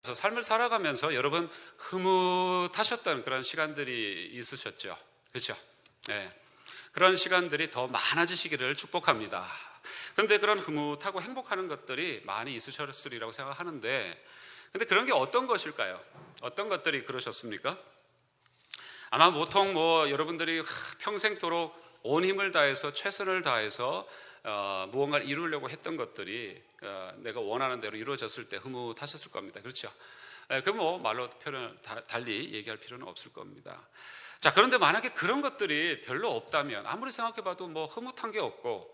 그래서 삶을 살아가면서 여러분 흐뭇하셨던 그런 시간들이 있으셨죠. 그렇죠? 네. 그런 시간들이 더 많아지시기를 축복합니다. 그런데 그런 흐뭇하고 행복하는 것들이 많이 있으셨으리라고 생각하는데, 근데 그런 게 어떤 것일까요? 어떤 것들이 그러셨습니까? 아마 보통 여러분들이 평생토록 온 힘을 다해서 최선을 다해서 무언가를 이루려고 했던 것들이 내가 원하는 대로 이루어졌을 때 흐뭇하셨을 겁니다. 그렇죠? 그 말로 달리 얘기할 필요는 없을 겁니다. 자, 그런데 만약에 그런 것들이 별로 없다면, 아무리 생각해봐도 흐뭇한 게 없고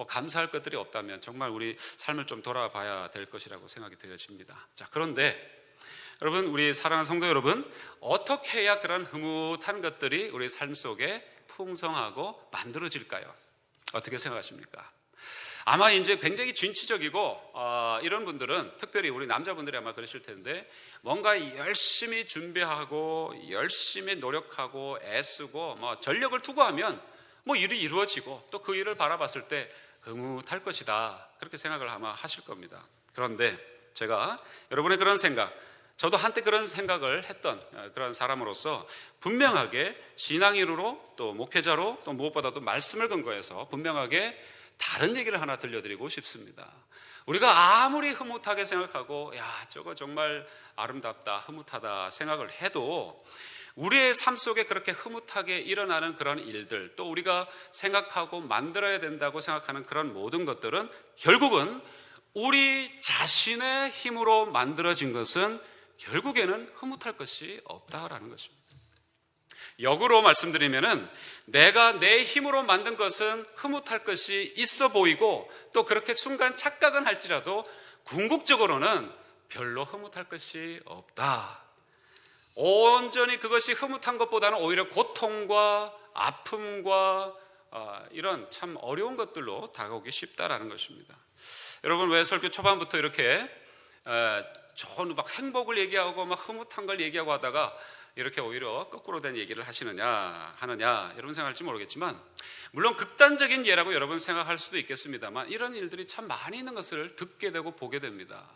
감사할 것들이 없다면 정말 우리 삶을 좀 돌아봐야 될 것이라고 생각이 되어집니다. 자, 그런데 여러분, 우리 사랑하는 성도 여러분, 어떻게 해야 그런 흐뭇한 것들이 우리 삶 속에 풍성하고 만들어질까요? 어떻게 생각하십니까? 아마 이제 굉장히 진취적이고 이런 분들은, 특별히 우리 남자분들이 아마 그러실 텐데, 뭔가 열심히 준비하고 열심히 노력하고 애쓰고 전력을 투구하면 일이 이루어지고 또 그 일을 바라봤을 때 흐뭇할 것이다, 그렇게 생각을 아마 하실 겁니다. 그런데 제가 여러분의 그런 생각, 저도 한때 그런 생각을 했던 그런 사람으로서 분명하게 신앙인으로 또 목회자로 또 무엇보다도 말씀을 근거해서 분명하게 다른 얘기를 하나 들려드리고 싶습니다. 우리가 아무리 흐뭇하게 생각하고 저거 정말 아름답다, 흐뭇하다 생각을 해도 우리의 삶 속에 그렇게 흐뭇하게 일어나는 그런 일들, 또 우리가 생각하고 만들어야 된다고 생각하는 그런 모든 것들은 결국은 우리 자신의 힘으로 만들어진 것은 결국에는 흐뭇할 것이 없다라는 것입니다. 역으로 말씀드리면은 내가 내 힘으로 만든 것은 흐뭇할 것이 있어 보이고 또 그렇게 순간 착각은 할지라도 궁극적으로는 별로 흐뭇할 것이 없다. 온전히 그것이 흐뭇한 것보다는 오히려 고통과 아픔과 이런 참 어려운 것들로 다가오기 쉽다라는 것입니다. 여러분, 왜 설교 초반부터 이렇게 좋은 행복을 얘기하고 흐뭇한 걸 얘기하고 하다가 이렇게 오히려 거꾸로 된 얘기를 하느냐 여러분 생각할지 모르겠지만, 물론 극단적인 예라고 여러분 생각할 수도 있겠습니다만 이런 일들이 참 많이 있는 것을 듣게 되고 보게 됩니다.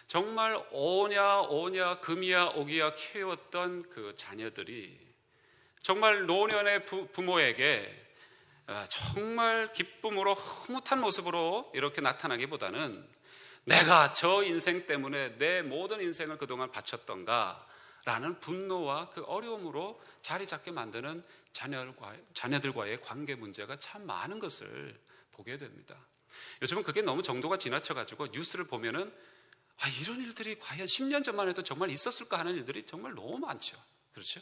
정말 오냐 금이야 오기야 키웠던 그 자녀들이 정말 노년의 부모에게 정말 기쁨으로 흐뭇한 모습으로 이렇게 나타나기보다는 내가 저 인생 때문에 내 모든 인생을 그동안 바쳤던가 라는 분노와 그 어려움으로 자리 잡게 만드는 자녀들과의 관계 문제가 참 많은 것을 보게 됩니다. 요즘은 그게 너무 정도가 지나쳐가지고 뉴스를 보면은 이런 일들이 과연 10년 전만 해도 정말 있었을까 하는 일들이 정말 너무 많죠. 그렇죠?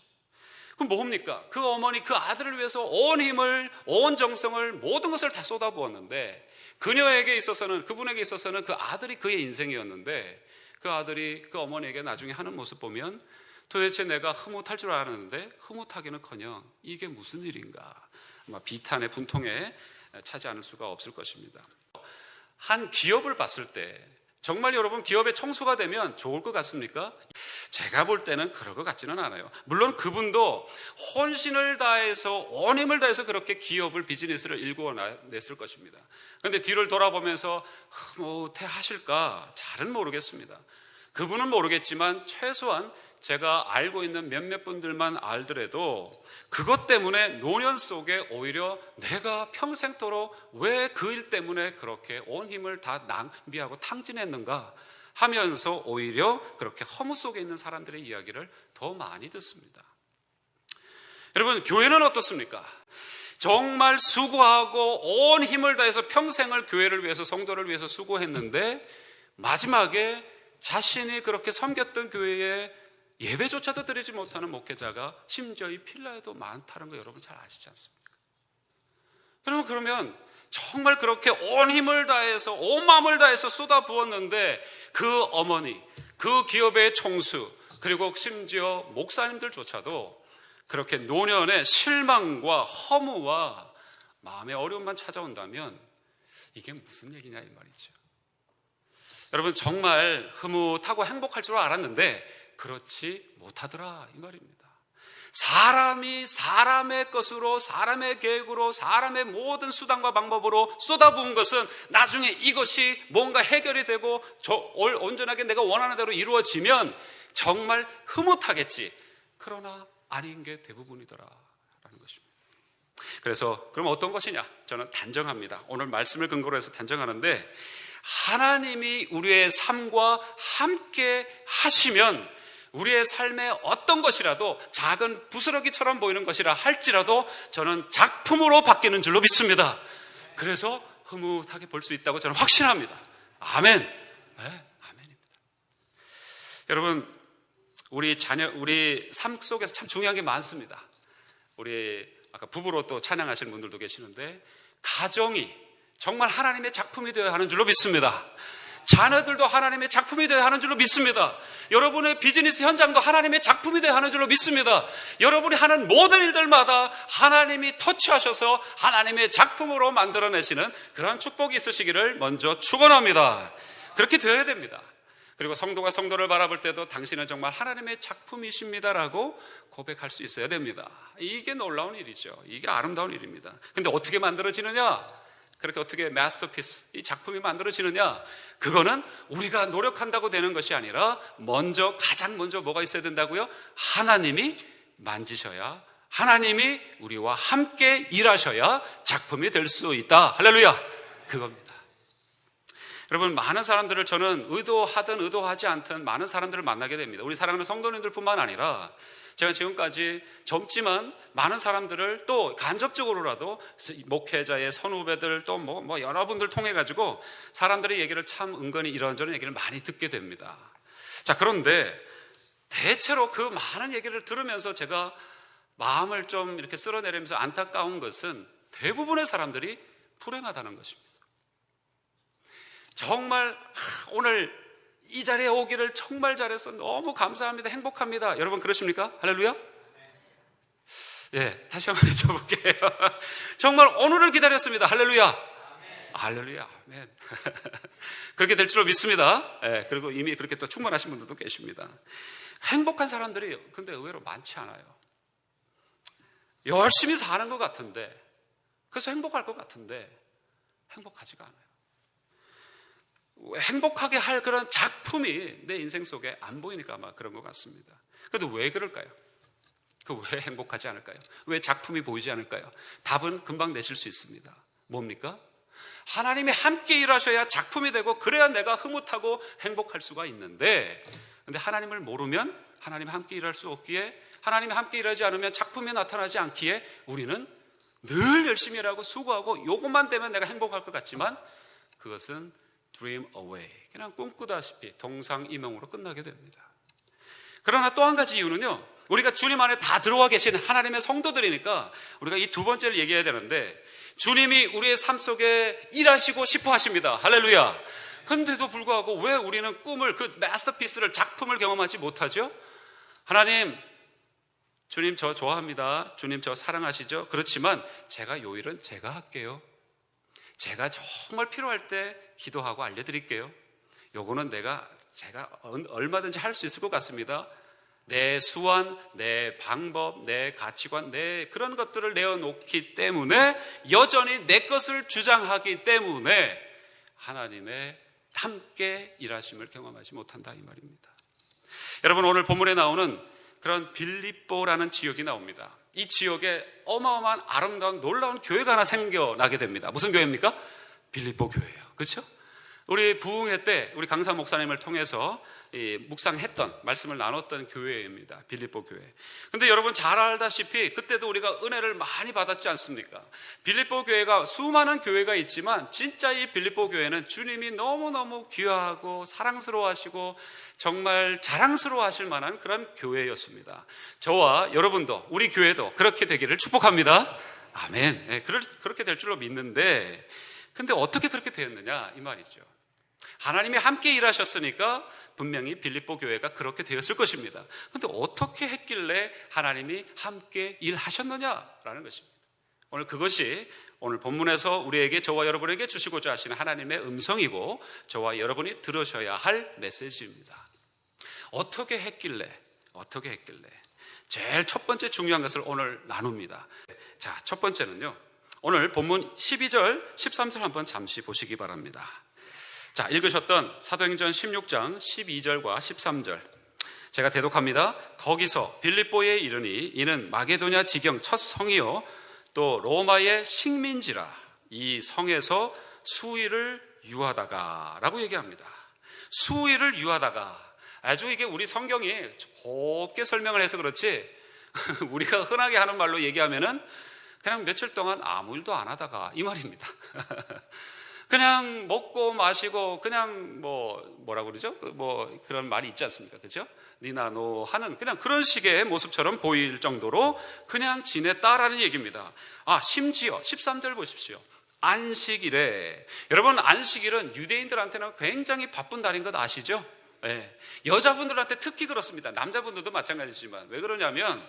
그럼 뭡니까? 그 어머니, 그 아들을 위해서 온 힘을, 온 정성을, 모든 것을 다 쏟아부었는데, 그녀에게 있어서는, 그분에게 있어서는 그 아들이 그의 인생이었는데, 그 아들이 그 어머니에게 나중에 하는 모습 보면 도대체 내가 흐뭇할 줄 알았는데 흐뭇하기는커녕 이게 무슨 일인가, 아마 비탄의 분통에 차지 않을 수가 없을 것입니다. 한 기업을 봤을 때 정말 여러분, 기업의 총수가 되면 좋을 것 같습니까? 제가 볼 때는 그럴 것 같지는 않아요. 물론 그분도 혼신을 다해서, 온 힘을 다해서 그렇게 기업을, 비즈니스를 일구어냈을 것입니다. 그런데 뒤를 돌아보면서 흐뭇해하실까? 잘은 모르겠습니다. 그분은 모르겠지만 최소한 제가 알고 있는 몇몇 분들만 알더라도 그것 때문에 노년 속에 오히려 내가 평생토록 왜 그 일 때문에 그렇게 온 힘을 다 낭비하고 탕진했는가 하면서 오히려 그렇게 허무 속에 있는 사람들의 이야기를 더 많이 듣습니다. 여러분, 교회는 어떻습니까? 정말 수고하고 온 힘을 다해서 평생을 교회를 위해서, 성도를 위해서 수고했는데 마지막에 자신이 그렇게 섬겼던 교회에 예배조차도 드리지 못하는 목회자가 심지어 이 필라에도 많다는 거 여러분 잘 아시지 않습니까? 여러분, 그러면 정말 그렇게 온 힘을 다해서, 온 마음을 다해서 쏟아부었는데 그 어머니, 그 기업의 총수, 그리고 심지어 목사님들조차도 그렇게 노년의 실망과 허무와 마음의 어려움만 찾아온다면 이게 무슨 얘기냐 이 말이죠. 여러분, 정말 흐뭇하고 행복할 줄 알았는데 그렇지 못하더라 이 말입니다. 사람이 사람의 것으로, 사람의 계획으로, 사람의 모든 수단과 방법으로 쏟아부은 것은 나중에 이것이 뭔가 해결이 되고 온전하게 내가 원하는 대로 이루어지면 정말 흐뭇하겠지. 그러나 아닌 게 대부분이더라라는 것입니다. 그래서 그럼 어떤 것이냐? 저는 단정합니다. 오늘 말씀을 근거로 해서 단정하는데, 하나님이 우리의 삶과 함께 하시면 우리의 삶의 어떤 것이라도 작은 부스러기처럼 보이는 것이라 할지라도 저는 작품으로 바뀌는 줄로 믿습니다. 그래서 흐뭇하게 볼 수 있다고 저는 확신합니다. 아멘. 네, 아멘입니다. 여러분, 우리 삶 속에서 참 중요한 게 많습니다. 우리 아까 부부로 또 찬양하시는 분들도 계시는데, 가정이 정말 하나님의 작품이 되어야 하는 줄로 믿습니다. 자녀들도 하나님의 작품이 되어야 하는 줄로 믿습니다. 여러분의 비즈니스 현장도 하나님의 작품이 되어야 하는 줄로 믿습니다. 여러분이 하는 모든 일들마다 하나님이 터치하셔서 하나님의 작품으로 만들어내시는 그런 축복이 있으시기를 먼저 축원합니다. 그렇게 되어야 됩니다. 그리고 성도가 성도를 바라볼 때도 당신은 정말 하나님의 작품이십니다라고 고백할 수 있어야 됩니다. 이게 놀라운 일이죠. 이게 아름다운 일입니다. 근데 어떻게 만들어지느냐? 그렇게 어떻게 마스터피스, 이 작품이 만들어지느냐? 그거는 우리가 노력한다고 되는 것이 아니라 가장 먼저 뭐가 있어야 된다고요? 하나님이 만지셔야, 하나님이 우리와 함께 일하셔야 작품이 될 수 있다. 할렐루야! 그겁니다. 여러분, 많은 사람들을 저는 의도하든 의도하지 않든 많은 사람들을 만나게 됩니다. 우리 사랑하는 성도님들 뿐만 아니라 제가 지금까지 젊지만 많은 사람들을 또 간접적으로라도 목회자의 선후배들 또 뭐 여러분들 통해 가지고 사람들의 얘기를 참 은근히 이런저런 얘기를 많이 듣게 됩니다. 자, 그런데 대체로 그 많은 얘기를 들으면서 제가 마음을 좀 이렇게 쓸어내리면서 안타까운 것은 대부분의 사람들이 불행하다는 것입니다. 정말 오늘 이 자리에 오기를 정말 잘해서 너무 감사합니다. 행복합니다. 여러분 그러십니까? 할렐루야? 예, 다시 한번 여쭤볼게요. 정말 오늘을 기다렸습니다. 할렐루야? 할렐루야. 아멘. 그렇게 될 줄로 믿습니다. 예, 그리고 이미 그렇게 또 충만하신 분들도 계십니다. 행복한 사람들이 근데 의외로 많지 않아요. 열심히 사는 것 같은데, 그래서 행복할 것 같은데 행복하지가 않아요. 행복하게 할 그런 작품이 내 인생 속에 안 보이니까 아마 그런 것 같습니다. 그런데 왜 그럴까요? 왜 행복하지 않을까요? 왜 작품이 보이지 않을까요? 답은 금방 내실 수 있습니다. 뭡니까? 하나님이 함께 일하셔야 작품이 되고 그래야 내가 흐뭇하고 행복할 수가 있는데, 근데 하나님을 모르면 하나님이 함께 일할 수 없기에, 하나님이 함께 일하지 않으면 작품이 나타나지 않기에 우리는 늘 열심히 일하고 수고하고 요것만 되면 내가 행복할 것 같지만 그것은 dream away, 그냥 꿈꾸다시피 동상이몽으로 끝나게 됩니다. 그러나 또 한 가지 이유는요, 우리가 주님 안에 다 들어와 계신 하나님의 성도들이니까 우리가 이 두 번째를 얘기해야 되는데, 주님이 우리의 삶 속에 일하시고 싶어 하십니다. 할렐루야. 그런데도 불구하고 왜 우리는 꿈을, 그 마스터피스를, 작품을 경험하지 못하죠? 하나님, 주님 저 좋아합니다. 주님 저 사랑하시죠? 그렇지만 제가 요 일은 제가 할게요. 제가 정말 필요할 때 기도하고 알려드릴게요. 요거는 제가 얼마든지 할 수 있을 것 같습니다. 내 수완, 내 방법, 내 가치관, 내 그런 것들을 내어놓기 때문에, 여전히 내 것을 주장하기 때문에 하나님의 함께 일하심을 경험하지 못한다, 이 말입니다. 여러분, 오늘 본문에 나오는 그런 빌립보라는 지역이 나옵니다. 이 지역에 어마어마한 아름다운 놀라운 교회가 하나 생겨나게 됩니다. 무슨 교회입니까? 빌립보 교회예요. 그렇죠? 우리 부흥회 때 우리 강사 목사님을 통해서 묵상했던, 말씀을 나눴던 교회입니다. 빌립보 교회. 근데 여러분 잘 알다시피 그때도 우리가 은혜를 많이 받았지 않습니까? 빌립보 교회가 수많은 교회가 있지만 진짜 이 빌립보 교회는 주님이 너무너무 귀하고 사랑스러워하시고 정말 자랑스러워하실 만한 그런 교회였습니다. 저와 여러분도, 우리 교회도 그렇게 되기를 축복합니다. 아멘. 네, 그렇게 될 줄로 믿는데, 근데 어떻게 그렇게 되었느냐 이 말이죠. 하나님이 함께 일하셨으니까 분명히 빌립보 교회가 그렇게 되었을 것입니다. 그런데 어떻게 했길래 하나님이 함께 일하셨느냐라는 것입니다. 오늘 그것이 오늘 본문에서 우리에게, 저와 여러분에게 주시고자 하시는 하나님의 음성이고 저와 여러분이 들으셔야 할 메시지입니다. 어떻게 했길래 제일 첫 번째 중요한 것을 오늘 나눕니다. 자, 첫 번째는요, 오늘 본문 12절, 13절 한번 잠시 보시기 바랍니다. 자, 읽으셨던 사도행전 16장 12절과 13절 제가 대독합니다. 거기서 빌립보에 이르니 이는 마게도냐 지경 첫 성이요 또 로마의 식민지라. 이 성에서 수일을 유하다가 라고 얘기합니다. 수일을 유하다가. 아주 이게 우리 성경이 곱게 설명을 해서 그렇지 우리가 흔하게 하는 말로 얘기하면은 그냥 며칠 동안 아무 일도 안 하다가 이 말입니다. 그냥 먹고 마시고 그냥 뭐라고 그러죠? 뭐 그런 말이 있지 않습니까? 그죠? 니나 노 하는 그냥 그런 식의 모습처럼 보일 정도로 그냥 지냈다라는 얘기입니다. 아, 심지어 13절 보십시오. 안식일에, 여러분 안식일은 유대인들한테는 굉장히 바쁜 날인 것 아시죠? 네. 여자분들한테 특히 그렇습니다. 남자분들도 마찬가지지만 왜 그러냐면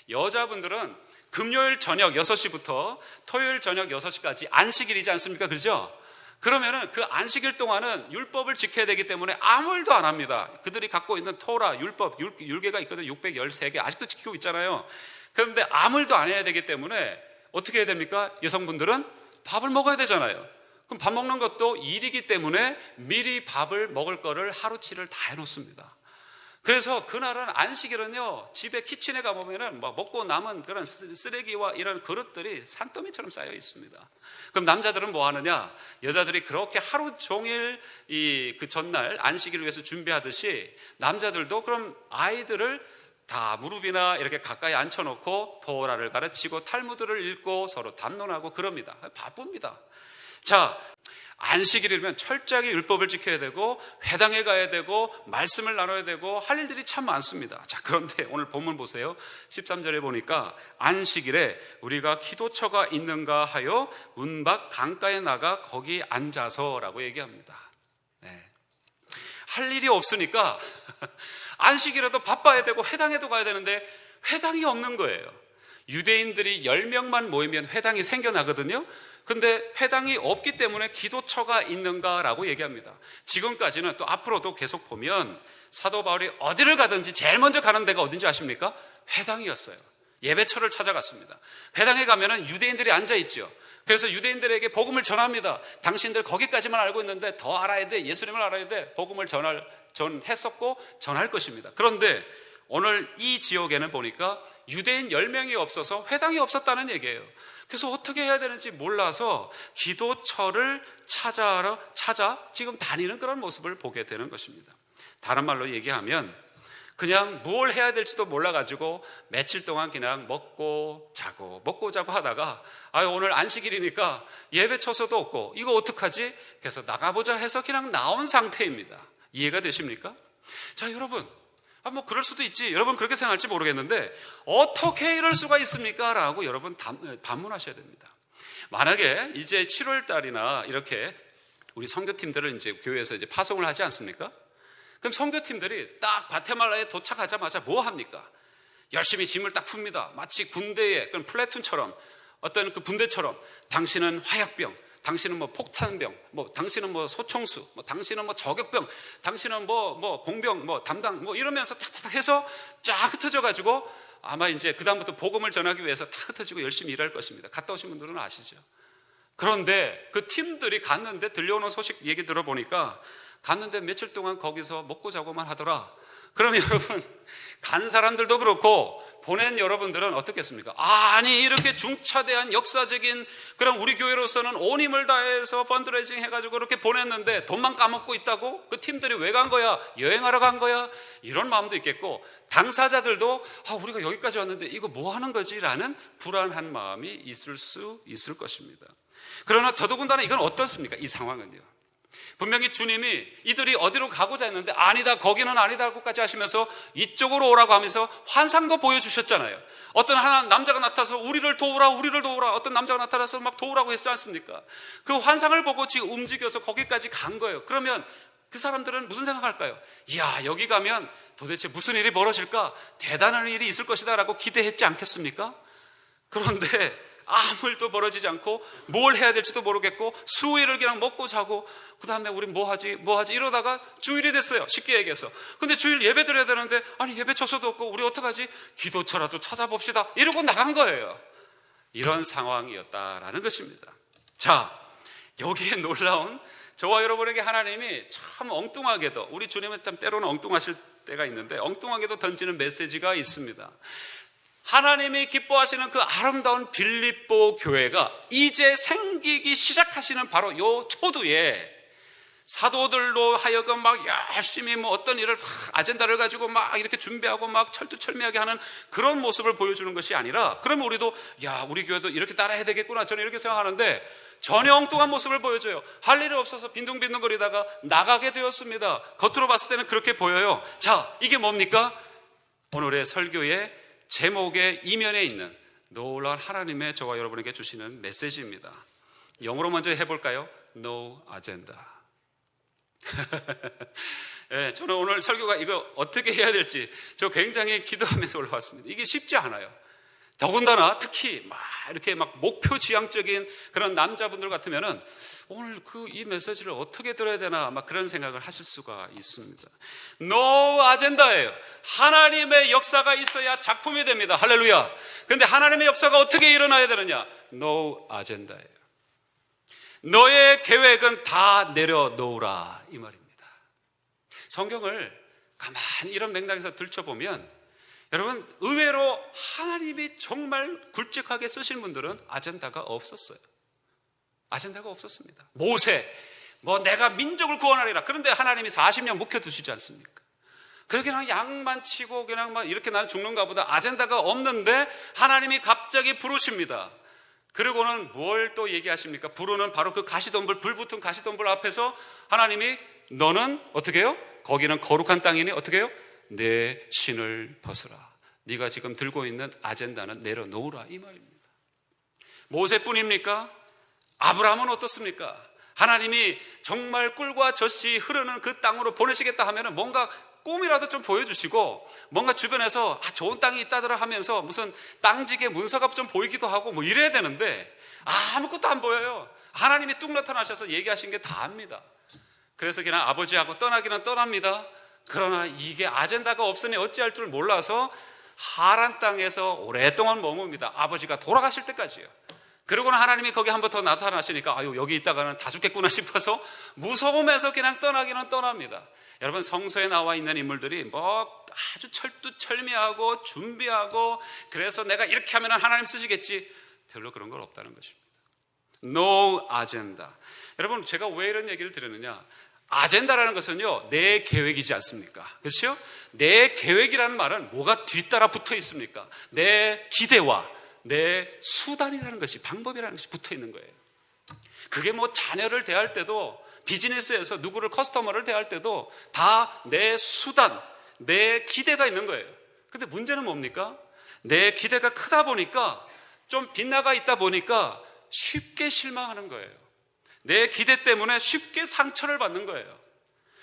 여자분들은 금요일 저녁 6시부터 토요일 저녁 6시까지 안식일이지 않습니까? 그죠? 그러면은 그 안식일 동안은 율법을 지켜야 되기 때문에 아무 일도 안 합니다. 그들이 갖고 있는 토라, 율법, 율계가 있거든요. 613개 아직도 지키고 있잖아요. 그런데 아무 일도 안 해야 되기 때문에 어떻게 해야 됩니까? 여성분들은 밥을 먹어야 되잖아요. 그럼 밥 먹는 것도 일이기 때문에 미리 밥을 먹을 거를 하루치를 다 해놓습니다. 그래서 그날은 안식일은요, 집에 키친에 가보면은 먹고 남은 그런 쓰레기와 이런 그릇들이 산더미처럼 쌓여 있습니다. 그럼 남자들은 뭐 하느냐? 여자들이 그렇게 하루 종일 그 전날 안식일을 위해서 준비하듯이 남자들도 그럼 아이들을 다 무릎이나 이렇게 가까이 앉혀놓고 토라를 가르치고 탈무드를 읽고 서로 담론하고 그럽니다. 바쁩니다. 자, 안식일이면 철저하게 율법을 지켜야 되고 회당에 가야 되고 말씀을 나눠야 되고 할 일들이 참 많습니다. 자, 그런데 오늘 본문 보세요. 13절에 보니까 안식일에 우리가 기도처가 있는가 하여 문 밖 강가에 나가 거기 앉아서라고 얘기합니다. 네. 할 일이 없으니까 안식일에도 바빠야 되고 회당에도 가야 되는데 회당이 없는 거예요. 유대인들이 10명만 모이면 회당이 생겨나거든요. 근데 회당이 없기 때문에 기도처가 있는가라고 얘기합니다. 지금까지는 또 앞으로도 계속 보면 사도 바울이 어디를 가든지 제일 먼저 가는 데가 어딘지 아십니까? 회당이었어요. 예배처를 찾아갔습니다. 회당에 가면은 유대인들이 앉아있죠. 그래서 유대인들에게 복음을 전합니다. 당신들 거기까지만 알고 있는데 더 알아야 돼. 예수님을 알아야 돼. 복음을 전했었고 전할 것입니다. 그런데 오늘 이 지역에는 보니까 유대인 10명이 없어서 회당이 없었다는 얘기예요. 그래서 어떻게 해야 되는지 몰라서 기도처를 찾아 지금 다니는 그런 모습을 보게 되는 것입니다. 다른 말로 얘기하면 그냥 뭘 해야 될지도 몰라가지고 며칠 동안 그냥 먹고 자고 하다가 오늘 안식일이니까 예배처소도 없고 이거 어떡하지? 그래서 나가보자 해서 그냥 나온 상태입니다. 이해가 되십니까? 자, 여러분, 그럴 수도 있지. 여러분 그렇게 생각할지 모르겠는데 어떻게 이럴 수가 있습니까? 라고 여러분 반문하셔야 됩니다. 만약에 이제 7월 달이나 이렇게 우리 선교팀들을 이제 교회에서 이제 파송을 하지 않습니까? 그럼 선교팀들이 딱 과테말라에 도착하자마자 뭐 합니까? 열심히 짐을 딱 풉니다. 마치 군대의 그런 플래툰처럼 어떤 그 분대처럼 당신은 화약병, 당신은 폭탄병, 당신은 소총수, 당신은 저격병, 당신은 공병, 담당, 이러면서 탁탁 해서 쫙 흩어져가지고 아마 이제 그다음부터 복음을 전하기 위해서 탁 흩어지고 열심히 일할 것입니다. 갔다 오신 분들은 아시죠? 그런데 그 팀들이 갔는데 들려오는 소식 얘기 들어보니까 갔는데 며칠 동안 거기서 먹고 자고만 하더라. 그러면 여러분, 간 사람들도 그렇고 보낸 여러분들은 어떻겠습니까? 아니 이렇게 중차대한 역사적인 그런 우리 교회로서는 온 힘을 다해서 펀드레이징 해가지고 그렇게 보냈는데 돈만 까먹고 있다고? 그 팀들이 왜 간 거야? 여행하러 간 거야? 이런 마음도 있겠고 당사자들도 우리가 여기까지 왔는데 이거 뭐 하는 거지? 라는 불안한 마음이 있을 것입니다. 그러나 더더군다나 이건 어떻습니까? 이 상황은요. 분명히 주님이 이들이 어디로 가고자 했는데 아니다, 거기는 아니다고까지 하시면서 이쪽으로 오라고 하면서 환상도 보여주셨잖아요. 어떤 하나 남자가 나타나서 우리를 도우라. 어떤 남자가 나타나서 막 도우라고 했지 않습니까? 그 환상을 보고 지금 움직여서 거기까지 간 거예요. 그러면 그 사람들은 무슨 생각할까요? 이야, 여기 가면 도대체 무슨 일이 벌어질까? 대단한 일이 있을 것이다 라고 기대했지 않겠습니까? 그런데 아무 일도 벌어지지 않고 뭘 해야 될지도 모르겠고 수요일을 그냥 먹고 자고 그 다음에 우리 뭐 하지 이러다가 주일이 됐어요. 쉽게 얘기해서. 근데 주일 예배 드려야 되는데 아니 예배 처소도 없고 우리 어떡하지? 기도처라도 찾아봅시다 이러고 나간 거예요. 이런 상황이었다라는 것입니다. 자, 여기에 놀라운 저와 여러분에게 하나님이 참 엉뚱하게도, 우리 주님은 참 때로는 엉뚱하실 때가 있는데 엉뚱하게도 던지는 메시지가 있습니다. 하나님이 기뻐하시는 그 아름다운 빌립보 교회가 이제 생기기 시작하시는 바로 요 초두에 사도들로 하여금 막 열심히 어떤 일을 아젠다를 가지고 막 이렇게 준비하고 막 철두철미하게 하는 그런 모습을 보여주는 것이 아니라, 그러면 우리도 야, 우리 교회도 이렇게 따라해야 되겠구나, 저는 이렇게 생각하는데 전혀 엉뚱한 모습을 보여줘요. 할 일이 없어서 빈둥빈둥거리다가 나가게 되었습니다. 겉으로 봤을 때는 그렇게 보여요. 자, 이게 뭡니까? 오늘의 설교의 제목의 이면에 있는 놀라운 하나님의 저와 여러분에게 주시는 메시지입니다. 영어로 먼저 해볼까요? No agenda. 네, 저는 오늘 설교가 이거 어떻게 해야 될지 저 굉장히 기도하면서 올라왔습니다. 이게 쉽지 않아요. 더군다나 특히 막 이렇게 막 목표 지향적인 그런 남자분들 같으면은 오늘 이 메시지를 어떻게 들어야 되나 막 그런 생각을 하실 수가 있습니다. No agenda예요. 하나님의 역사가 있어야 작품이 됩니다. 할렐루야. 그런데 하나님의 역사가 어떻게 일어나야 되느냐? No agenda예요. 너의 계획은 다 내려놓으라 이 말입니다. 성경을 가만히 이런 맥락에서 들춰보면 여러분, 의외로 하나님이 정말 굵직하게 쓰신 분들은 아젠다가 없었어요. 아젠다가 없었습니다. 모세, 내가 민족을 구원하리라. 그런데 하나님이 40년 묵혀두시지 않습니까? 그렇게 그냥 양만 치고 그냥 이렇게 나는 죽는가 보다 아젠다가 없는데 하나님이 갑자기 부르십니다. 그리고는 뭘 또 얘기하십니까? 부르는 바로 그 가시덤불, 불 붙은 가시덤불 앞에서 하나님이 너는 어떻게 해요? 거기는 거룩한 땅이니 어떻게 해요? 내 신을 벗으라. 네가 지금 들고 있는 아젠다는 내려놓으라 이 말입니다. 모세뿐입니까? 아브라함은 어떻습니까? 하나님이 정말 꿀과 젖이 흐르는 그 땅으로 보내시겠다 하면은 뭔가 꿈이라도 좀 보여주시고 뭔가 주변에서 좋은 땅이 있다더라 하면서 무슨 땅지게 문서가 좀 보이기도 하고 이래야 되는데 아무것도 안 보여요. 하나님이 뚝 나타나셔서 얘기하신 게 다입니다. 그래서 그냥 아버지하고 떠나기는 떠납니다. 그러나 이게 아젠다가 없으니 어찌할 줄 몰라서 하란 땅에서 오랫동안 머뭅니다. 아버지가 돌아가실 때까지요. 그러고는 하나님이 거기 한 번 더 나타나시니까 여기 있다가는 다 죽겠구나 싶어서 무서움에서 그냥 떠나기는 떠납니다. 여러분, 성서에 나와 있는 인물들이 아주 철두철미하고 준비하고 그래서 내가 이렇게 하면 하나님 쓰시겠지, 별로 그런 건 없다는 것입니다. No agenda. 여러분, 제가 왜 이런 얘기를 드렸느냐, 아젠다라는 것은요, 내 계획이지 않습니까? 그렇죠? 내 계획이라는 말은 뭐가 뒤따라 붙어 있습니까? 내 기대와 내 수단이라는 것이, 방법이라는 것이 붙어 있는 거예요. 그게 자녀를 대할 때도, 비즈니스에서 누구를, 커스터머를 대할 때도 다 내 수단, 내 기대가 있는 거예요. 근데 문제는 뭡니까? 내 기대가 크다 보니까, 좀 빗나가 있다 보니까 쉽게 실망하는 거예요. 내 기대 때문에 쉽게 상처를 받는 거예요.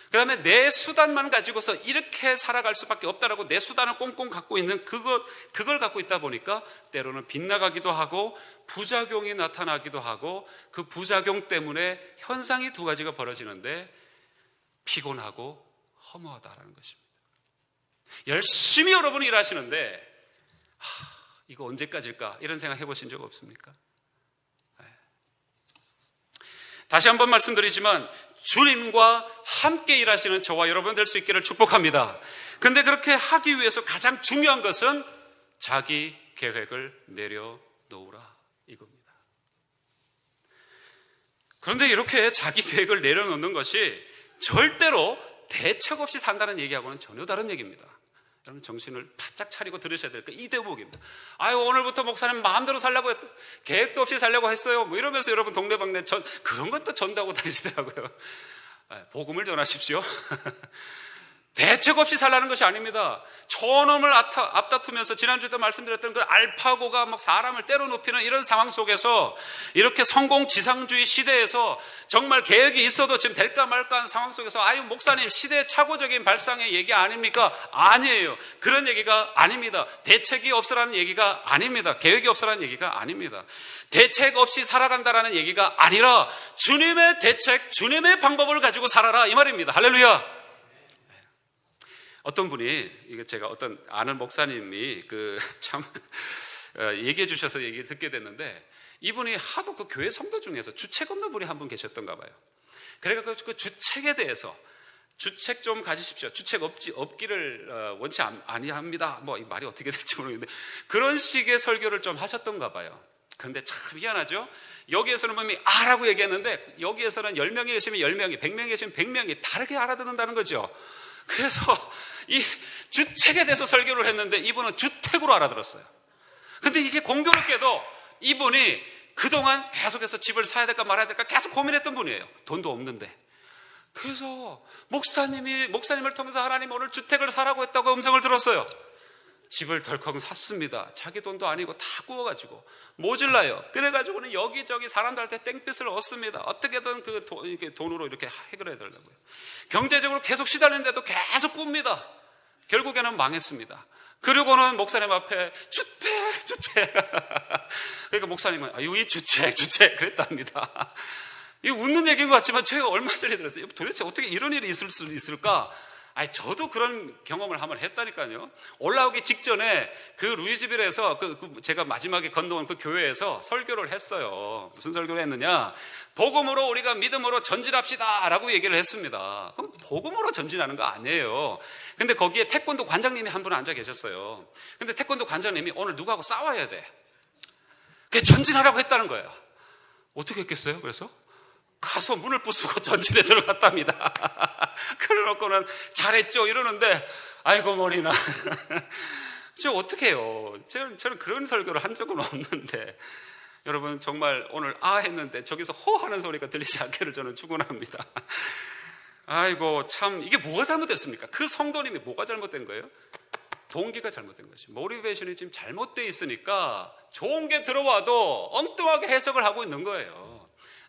그 다음에 내 수단만 가지고서 이렇게 살아갈 수밖에 없다라고 내 수단을 꽁꽁 갖고 있는 그걸 갖고 있다 보니까 때로는 빗나가기도 하고 부작용이 나타나기도 하고 그 부작용 때문에 현상이 두 가지가 벌어지는데 피곤하고 허무하다라는 것입니다. 열심히 여러분이 일하시는데 이거 언제까지일까 이런 생각 해보신 적 없습니까? 다시 한번 말씀드리지만 주님과 함께 일하시는 저와 여러분 될 수 있기를 축복합니다. 그런데 그렇게 하기 위해서 가장 중요한 것은 자기 계획을 내려놓으라 이겁니다. 그런데 이렇게 자기 계획을 내려놓는 것이 절대로 대책 없이 산다는 얘기하고는 전혀 다른 얘기입니다. 여러분, 정신을 바짝 차리고 들으셔야 될 이 대목입니다. 오늘부터 목사님 마음대로 살려고 계획도 없이 살려고 했어요. 이러면서 여러분 동네방네 그런 것도 전도하고 다니시더라고요. 복음을 전하십시오. 대책 없이 살라는 것이 아닙니다. 존엄을 앞다투면서 지난주에도 말씀드렸던 그 알파고가 막 사람을 때려 눕히는 이런 상황 속에서 이렇게 성공지상주의 시대에서 정말 계획이 있어도 지금 될까 말까 하는 상황 속에서 아유 목사님 시대착오적인 발상의 얘기 아닙니까? 아니에요. 그런 얘기가 아닙니다. 대책이 없으라는 얘기가 아닙니다. 계획이 없으라는 얘기가 아닙니다. 대책 없이 살아간다라는 얘기가 아니라 주님의 대책, 주님의 방법을 가지고 살아라 이 말입니다. 할렐루야. 어떤 분이, 이거 제가 어떤 아는 목사님이 참 얘기해 주셔서 얘기 듣게 됐는데, 이분이 하도 그 교회 성도 중에서 주책 없는 분이 한 분 계셨던가 봐요. 그래서 그 주책에 대해서 주책 좀 가지십시오. 주책 없기를 원치 아니합니다. 뭐 이 말이 어떻게 될지 모르겠는데 그런 식의 설교를 좀 하셨던가 봐요. 그런데 참 희한하죠. 여기에서는 분명히 아라고 얘기했는데 여기에서는 10명이 계시면 10명이, 100명이 계시면 100명이 다르게 알아듣는다는 거죠. 그래서 이 주책에 대해서 설교를 했는데 이분은 주택으로 알아들었어요. 근데 이게 공교롭게도 이분이 그동안 계속해서 집을 사야 될까 말아야 될까 계속 고민했던 분이에요. 돈도 없는데. 그래서 목사님을 통해서 하나님 오늘 주택을 사라고 했다고 음성을 들었어요. 집을 덜컥 샀습니다. 자기 돈도 아니고 다 구워가지고 모질라요. 그래가지고는 여기저기 사람들한테 땡볕을 얻습니다. 어떻게든 그 돈으로 이렇게 해결해야 되려고요. 경제적으로 계속 시달리는데도 계속 굽니다. 결국에는 망했습니다. 그리고는 목사님 앞에 주택 그러니까 목사님은 이 주택 그랬답니다. 이 웃는 얘기인 것 같지만 제가 얼마 전에 들었어요. 도대체 어떻게 이런 일이 있을 수 있을까? 저도 그런 경험을 한번 했다니까요. 올라오기 직전에 그 루이즈빌에서 제가 마지막에 건너온 그 교회에서 설교를 했어요. 무슨 설교를 했느냐? 복음으로 우리가 믿음으로 전진합시다 라고 얘기를 했습니다. 그럼 복음으로 전진하는 거 아니에요. 근데 거기에 태권도 관장님이 한 분 앉아 계셨어요. 근데 태권도 관장님이 오늘 누구하고 싸워야 돼. 그게 전진하라고 했다는 거예요. 어떻게 했겠어요? 그래서 가서 문을 부수고 전진에 들어갔답니다. 그래놓고는 잘했죠 이러는데 아이고 머리나. 저 어떻게 해요? 저는 그런 설교를 한 적은 없는데 여러분 정말 오늘 했는데 저기서 하는 소리가 들리지 않기를 저는 축원합니다. 아이고 참 이게 뭐가 잘못됐습니까? 그 성도님이 뭐가 잘못된 거예요? 동기가 잘못된 거지. 모티베이션이 지금 잘못되어 있으니까 좋은 게 들어와도 엉뚱하게 해석을 하고 있는 거예요.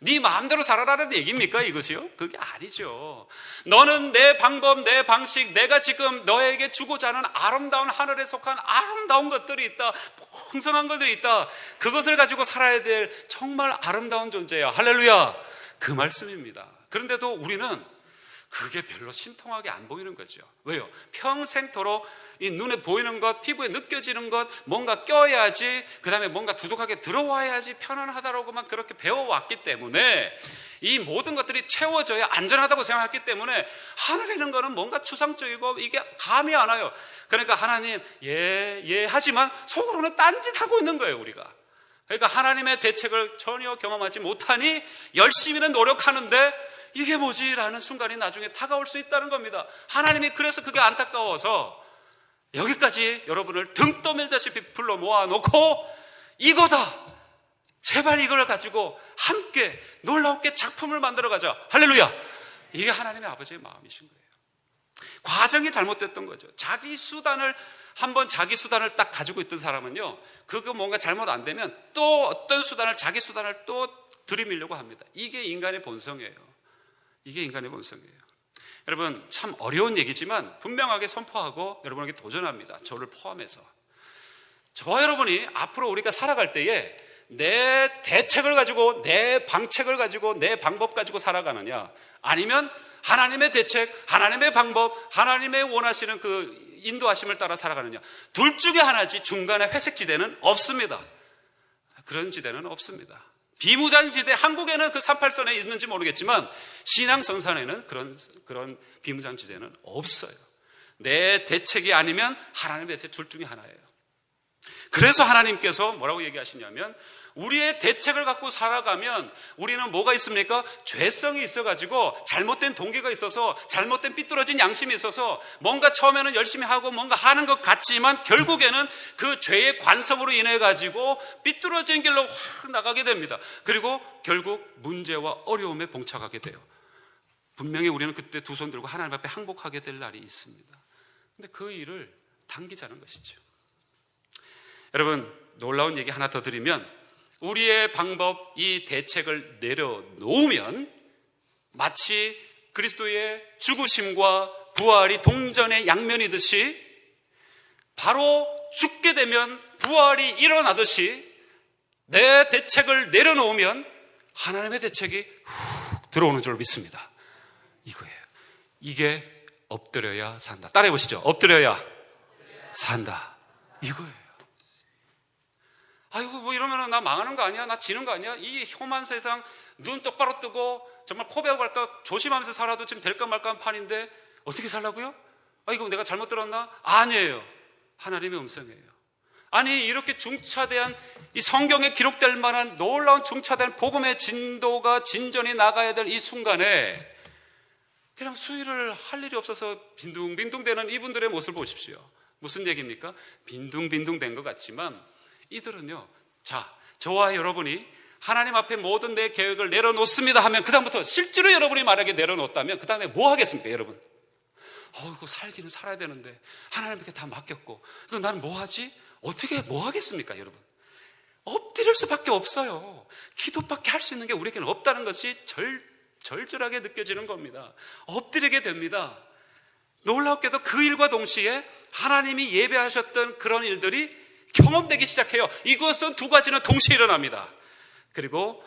네 마음대로 살아라는 얘기입니까 이것이요? 그게 아니죠. 너는 내 방법, 내 방식, 내가 지금 너에게 주고자 하는 아름다운 하늘에 속한 아름다운 것들이 있다. 풍성한 것들이 있다. 그것을 가지고 살아야 될 정말 아름다운 존재야. 할렐루야. 그 말씀입니다. 그런데도 우리는 그게 별로 심통하게 안 보이는 거죠. 왜요? 평생토록 이 눈에 보이는 것, 피부에 느껴지는 것, 뭔가 껴야지, 그 다음에 뭔가 두둑하게 들어와야지 편안하다라고만 그렇게 배워왔기 때문에 이 모든 것들이 채워져야 안전하다고 생각했기 때문에 하늘에 있는 거는 뭔가 추상적이고 이게 감이 안 와요. 그러니까 하나님 예 하지만 속으로는 딴짓하고 있는 거예요 우리가. 그러니까 하나님의 대책을 전혀 경험하지 못하니 열심히는 노력하는데 이게 뭐지? 라는 순간이 나중에 다가올 수 있다는 겁니다. 하나님이 그래서 그게 안타까워서 여기까지 여러분을 등 떠밀다시피 불러 모아놓고 이거다! 제발 이걸 가지고 함께 놀라웠게 작품을 만들어가자. 할렐루야! 이게 하나님의 아버지의 마음이신 거예요. 과정이 잘못됐던 거죠. 한번 자기 수단을 딱 가지고 있던 사람은요, 그거 뭔가 잘못 안 되면 또 어떤 자기 수단을 또 들이밀려고 합니다. 이게 인간의 본성이에요. 이게 인간의 본성이에요. 여러분 참 어려운 얘기지만 분명하게 선포하고 여러분에게 도전합니다. 저를 포함해서. 저와 여러분이 앞으로 우리가 살아갈 때에 내 대책을 가지고 내 방책을 가지고 내 방법 가지고 살아가느냐 아니면 하나님의 대책, 하나님의 방법, 하나님의 원하시는 그 인도하심을 따라 살아가느냐 둘 중에 하나지 중간에 회색 지대는 없습니다. 그런 지대는 없습니다. 비무장지대, 한국에는 그 38선에 있는지 모르겠지만 신앙선산에는 그런 비무장지대는 없어요. 내 대책이 아니면 하나님의 대책 둘 중에 하나예요. 그래서 하나님께서 뭐라고 얘기하시냐면 우리의 대책을 갖고 살아가면 우리는 뭐가 있습니까? 죄성이 있어가지고 잘못된 동기가 있어서 잘못된 삐뚤어진 양심이 있어서 뭔가 처음에는 열심히 하고 뭔가 하는 것 같지만 결국에는 그 죄의 관성으로 인해 가지고 삐뚤어진 길로 확 나가게 됩니다. 그리고 결국 문제와 어려움에 봉착하게 돼요. 분명히 우리는 그때 두 손 들고 하나님 앞에 항복하게 될 날이 있습니다. 근데 그 일을 당기자는 것이죠. 여러분, 놀라운 얘기 하나 더 드리면, 우리의 방법, 이 대책을 내려놓으면 마치 그리스도의 죽으심과 부활이 동전의 양면이듯이 바로 죽게 되면 부활이 일어나듯이 내 대책을 내려놓으면 하나님의 대책이 훅 들어오는 줄 믿습니다. 이거예요. 이게 엎드려야 산다. 따라해 보시죠. 엎드려야 산다. 이거예요. 아이고, 뭐 이러면 나 망하는 거 아니야? 나 지는 거 아니야? 이 험한 세상 눈 똑바로 뜨고 정말 코 베어 갈까 조심하면서 살아도 지금 될까 말까 한 판인데 어떻게 살라고요? 이거 내가 잘못 들었나? 아니에요. 하나님의 음성이에요. 아니, 이렇게 중차대한 이 성경에 기록될 만한 놀라운 중차대한 복음의 진도가 진전이 나가야 될 이 순간에 그냥 수위를 할 일이 없어서 빈둥빈둥대는 이분들의 모습을 보십시오. 무슨 얘기입니까? 빈둥빈둥된 것 같지만 이들은요, 자, 저와 여러분이 하나님 앞에 모든 내 계획을 내려놓습니다 하면 그 다음부터 실제로 여러분이 만약에 내려놓았다면 그 다음에 뭐 하겠습니까, 여러분? 이거 살기는 살아야 되는데 하나님께 다 맡겼고 그럼 나는 뭐 하지? 어떻게 뭐 하겠습니까, 여러분? 엎드릴 수밖에 없어요. 기도밖에 할 수 있는 게 우리에게는 없다는 것이 절절하게 느껴지는 겁니다. 엎드리게 됩니다. 놀랍게도 그 일과 동시에 하나님이 예배하셨던 그런 일들이 경험되기 시작해요. 이것은 두 가지는 동시에 일어납니다. 그리고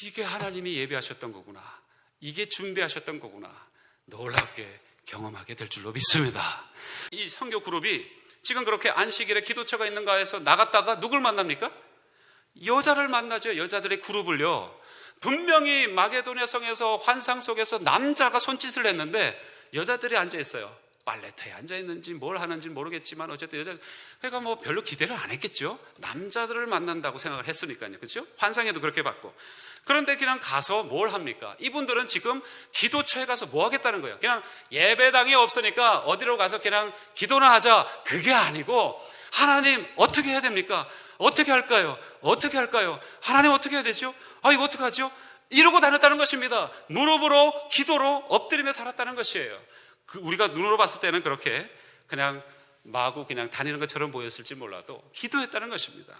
이게 하나님이 예배하셨던 거구나, 이게 준비하셨던 거구나, 놀랍게 경험하게 될 줄로 믿습니다. 이 선교 그룹이 지금 그렇게 안식일에 기도처가 있는가 해서 나갔다가 누굴 만납니까? 여자를 만나죠. 여자들의 그룹을요. 분명히 마게도냐 성에서 환상 속에서 남자가 손짓을 했는데 여자들이 앉아 있어요. 빨래터에 앉아 있는지 뭘 하는지 모르겠지만 어쨌든 여자가 뭐 별로 기대를 안 했겠죠. 남자들을 만난다고 생각을 했으니까요. 그렇죠? 환상에도 그렇게 봤고. 그런데 그냥 가서 뭘 합니까? 이분들은 지금 기도처에 가서 뭐 하겠다는 거예요. 그냥 예배당이 없으니까 어디로 가서 그냥 기도나 하자, 그게 아니고 하나님 어떻게 해야 됩니까? 어떻게 할까요? 어떻게 할까요? 하나님 어떻게 해야 되죠? 이거 어떻게 하죠? 이러고 다녔다는 것입니다. 무릎으로 기도로 엎드리며 살았다는 것이에요. 우리가 눈으로 봤을 때는 그렇게 그냥 마구 그냥 다니는 것처럼 보였을지 몰라도 기도했다는 것입니다.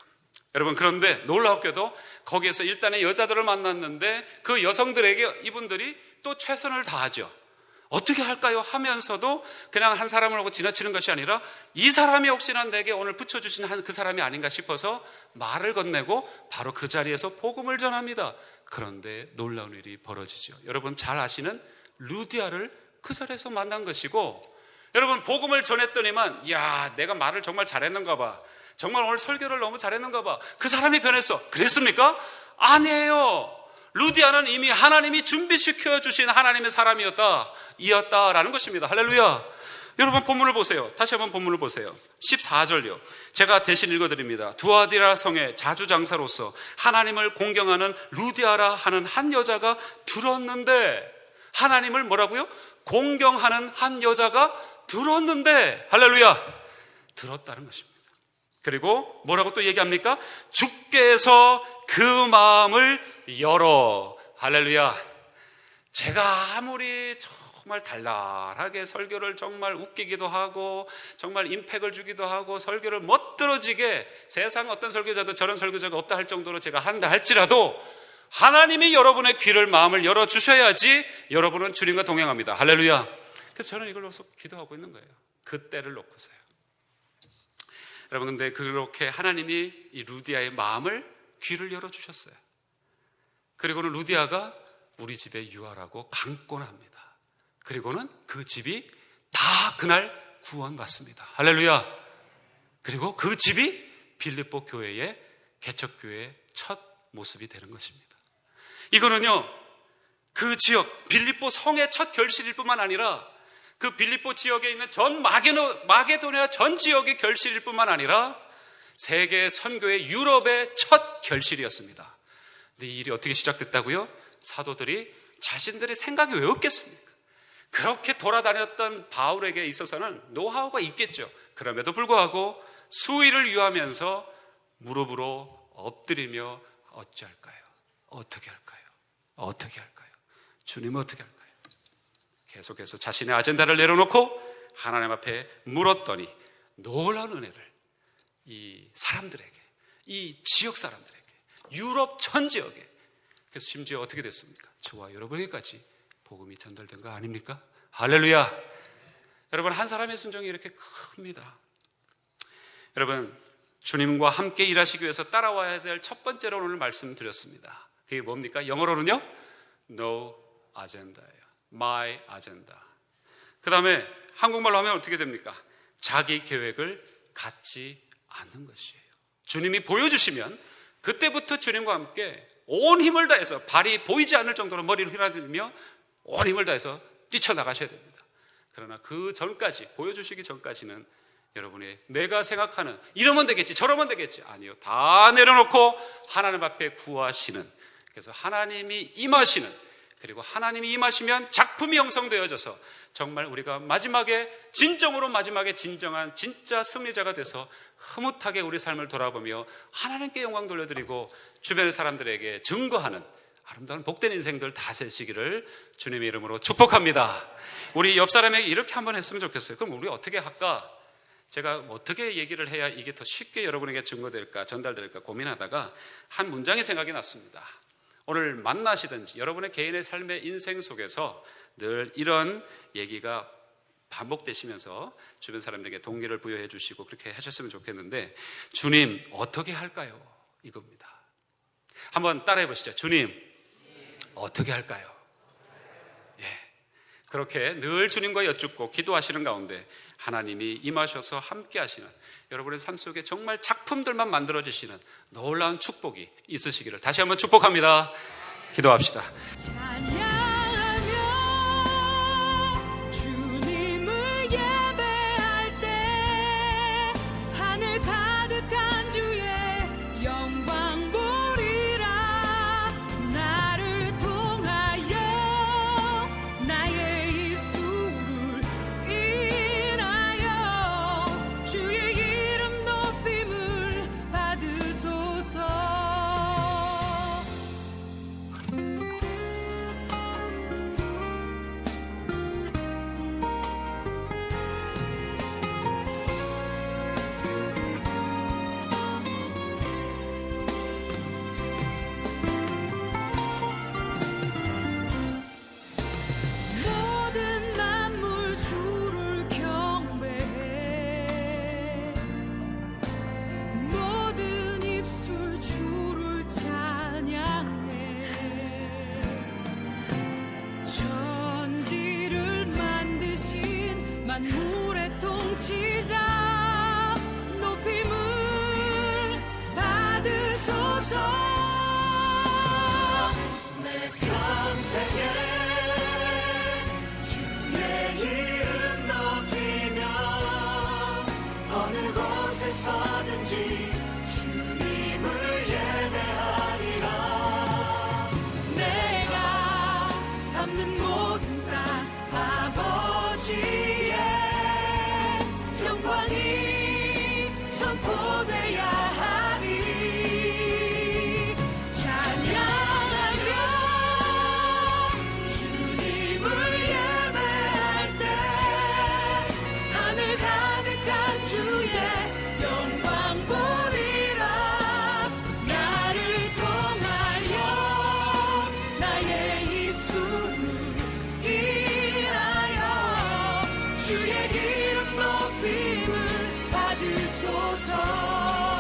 여러분, 그런데 놀랍게도 거기에서 일단은 여자들을 만났는데 그 여성들에게 이분들이 또 최선을 다하죠. 어떻게 할까요? 하면서도 그냥 한 사람을 하고 지나치는 것이 아니라 이 사람이 혹시나 내게 오늘 붙여주신 그 사람이 아닌가 싶어서 말을 건네고 바로 그 자리에서 복음을 전합니다. 그런데 놀라운 일이 벌어지죠. 여러분 잘 아시는 루디아를 그 자리에서 만난 것이고, 여러분 복음을 전했더니만 야, 내가 말을 정말 잘했는가 봐, 정말 오늘 설교를 너무 잘했는가 봐, 그 사람이 변했어. 그랬습니까? 아니에요. 루디아는 이미 하나님이 준비시켜 주신 하나님의 사람이었다라는 것입니다. 할렐루야. 여러분 본문을 보세요. 다시 한번 본문을 보세요. 14절요. 제가 대신 읽어드립니다. 두아디라 성의 자주장사로서 하나님을 공경하는 루디아라 하는 한 여자가 들었는데, 하나님을 뭐라고요? 공경하는 한 여자가 들었는데, 할렐루야, 들었다는 것입니다. 그리고 뭐라고 또 얘기합니까? 주께서 그 마음을 열어. 할렐루야. 제가 아무리 정말 달달하게 설교를 정말 웃기기도 하고 정말 임팩을 주기도 하고 설교를 멋들어지게, 세상 어떤 설교자도 저런 설교자가 없다 할 정도로 제가 한다 할지라도 하나님이 여러분의 귀를, 마음을 열어주셔야지 여러분은 주님과 동행합니다. 할렐루야. 그래서 저는 이걸 놓고 기도하고 있는 거예요. 그 때를 놓고서요. 여러분, 근데 그렇게 하나님이 이 루디아의 마음을, 귀를 열어주셨어요. 그리고는 루디아가 우리 집에 유하라고 강권합니다. 그리고는 그 집이 다 그날 구원받습니다. 할렐루야. 그리고 그 집이 빌립보 교회의 개척교회의 첫 모습이 되는 것입니다. 이거는요, 그 지역 빌립보 성의 첫 결실일 뿐만 아니라 그 빌립보 지역에 있는 전 마게도냐 전 지역의 결실일 뿐만 아니라 세계 선교의 유럽의 첫 결실이었습니다. 근데 이 일이 어떻게 시작됐다고요? 사도들이 자신들의 생각이 왜 없겠습니까? 그렇게 돌아다녔던 바울에게 있어서는 노하우가 있겠죠. 그럼에도 불구하고 수위를 유하면서 무릎으로 엎드리며 어찌할까요? 어떻게 할까요? 어떻게 할까요? 주님은 어떻게 할까요? 계속해서 자신의 아젠다를 내려놓고 하나님 앞에 물었더니 놀라운 은혜를 이 사람들에게, 이 지역 사람들에게, 유럽 전 지역에, 그래서 심지어 어떻게 됐습니까? 저와 여러분에게까지 복음이 전달된 거 아닙니까? 할렐루야! 여러분, 한 사람의 순종이 이렇게 큽니다. 여러분, 주님과 함께 일하시기 위해서 따라와야 될 첫 번째로 오늘 말씀드렸습니다. 그게 뭡니까? 영어로는요, No agenda예요. My agenda. 그 다음에 한국말로 하면 어떻게 됩니까? 자기 계획을 갖지 않는 것이에요. 주님이 보여주시면 그때부터 주님과 함께 온 힘을 다해서, 발이 보이지 않을 정도로 머리를 휘날리며 온 힘을 다해서 뛰쳐나가셔야 됩니다. 그러나 그 전까지, 보여주시기 전까지는 여러분이 내가 생각하는 이러면 되겠지, 저러면 되겠지, 아니요, 다 내려놓고 하나님 앞에 구하시는, 그래서 하나님이 임하시는, 그리고 하나님이 임하시면 작품이 형성되어져서 정말 우리가 마지막에 진정으로 마지막에 진정한 진짜 승리자가 돼서 흐뭇하게 우리 삶을 돌아보며 하나님께 영광 돌려드리고 주변의 사람들에게 증거하는 아름다운 복된 인생들 다 되시기를 주님의 이름으로 축복합니다. 우리 옆 사람에게 이렇게 한번 했으면 좋겠어요. 그럼 우리 어떻게 할까? 제가 어떻게 얘기를 해야 이게 더 쉽게 여러분에게 증거될까, 전달될까 고민하다가 한 문장이 생각이 났습니다. 오늘 만나시든지 여러분의 개인의 삶의 인생 속에서 늘 이런 얘기가 반복되시면서 주변 사람들에게 동기를 부여해 주시고 그렇게 하셨으면 좋겠는데, 주님 어떻게 할까요? 이겁니다. 한번 따라해 보시죠. 주님 어떻게 할까요? 예, 그렇게 늘 주님과 여쭙고 기도하시는 가운데 하나님이 임하셔서 함께 하시는, 여러분의 삶 속에 정말 작품들만 만들어지시는 놀라운 축복이 있으시기를 다시 한번 축복합니다. 기도합시다. 만물의 통치자 높임을 받으소서. 내 평생에 주의 이름 높이며 어느 곳에서든지 주님을 예배하리라. 내가 밟는 모든 땅 아버지 선포돼야 하리. 찬양하며 주님을 예배할 때 하늘 가득한 주의 영광 보리라. 나를 통하여 나의 입술을 인하여 주의 이름 높임을 받으소서.